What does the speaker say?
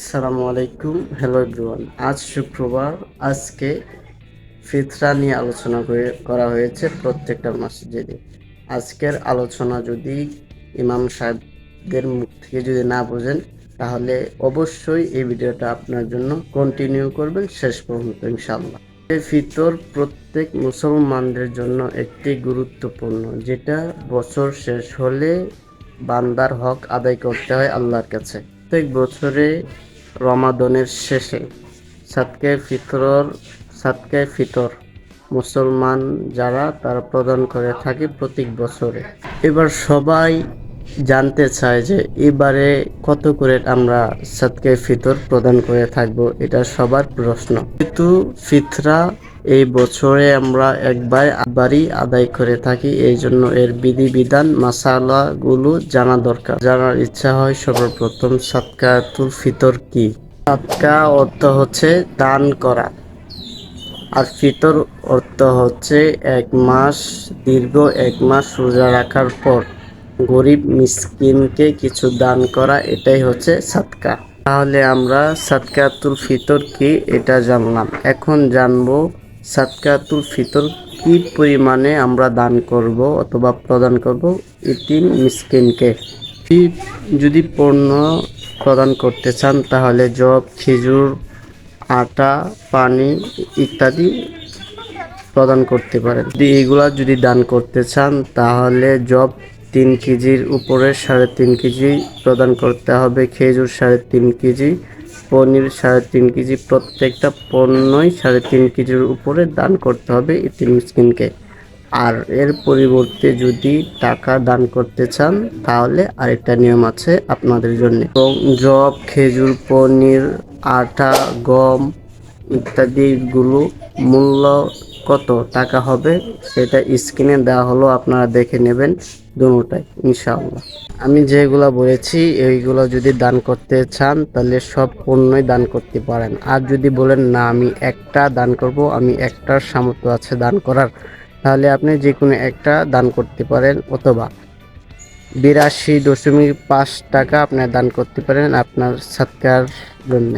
আসসালামু আলাইকুম, hello everyone. আজ শুক্রবার। আজকে ফিতরা নিয়ে আলোচনা করা হয়েছে প্রত্যেকটা মসজিদে। আজকের আলোচনা যদি ইমাম সাহেবদের মুখ থেকে যদি না বোঝেন, তাহলে অবশ্যই এই ভিডিওটা আপনার জন্য কন্টিনিউ করবেন শেষ পর্যন্ত ইনশাআল্লাহ। এই ফিতর প্রত্যেক মুসলমানদের জন্য একটি গুরুত্বপূর্ণ, যেটা বছর শেষ হলে বান্দার হক আদায় করতে হয় আল্লাহর কাছে। প্রত্যেক বছরে রমাদানের শেষে সাদকায়ে ফিতর মুসলমান যারা তারা প্রদান করে থাকে প্রত্যেক বছরে। এবার সবাই জানতে চায় যে এবারে কত করে আমরা সাদকায়ে ফিতর প্রদান করে থাকবো, এটা সবার প্রশ্ন। কিন্তু ফিতরা এই বছরে আমরা একবারই আদায় করে থাকি, এই জন্য এর বিধিবিধান মাসালাগুলো জানা দরকার। জানার ইচ্ছা হয় সর্বপ্রথম সাদকাতুল ফিতর কি। সাদকা অর্থ হচ্ছে দান করা, আর ফিতর অর্থ হচ্ছে দীর্ঘ এক মাস রোজা রাখার পর গরিব মিসকিনকে কিছু দান করা, এটাই হচ্ছে সাদকা। তাহলে আমরা সাদকাতুল ফিতর কি এটা জানলাম। এখন জানবো সাদকাতুল ফিতর কি পরিমাণে আমরা দান করব অথবা প্রদান করব এতিম মিসকিনকে। যদি পণ্য প্রদান করতে চান তাহলে জব, খেজুর, আটা, পানি ইত্যাদি প্রদান করতে পারেন। যদি দান করতে চান তাহলে জব 3 কেজির উপরে 3.5 কেজি প্রদান করতে হবে, খেজুর 3.5 কেজি, পনির 3.5 কেজি, প্রত্যেকটা পণ্যই 3.5 কেজির উপরে দান করতে হবে এতিম মিসকিনকে। আর এর পরিবর্তে যদি টাকা দান করতে চান তাহলে আরেকটা নিয়ম আছে আপনাদের জন্য। এবং জব, খেজুর, পনির, আটা, গম ইত্যাদিগুলো মূল্য কত টাকা হবে সেটা স্ক্রিনে দেওয়া হলো, আপনারা দেখে নেবেন দুটোটাই ইনশাআল্লাহ। আমি যেগুলো বলেছি এইগুলো যদি দান করতে চান তাহলে সব পণ্যই দান করতে পারেন। আর যদি বলেন না আমি একটা দান করব, আমি একটার সামর্থ্য আছে দান করার, তাহলে আপনি যে কোনো একটা দান করতে পারেন, অথবা 82.5 টাকা আপনি দান করতে পারেন আপনার সাদকার জন্য।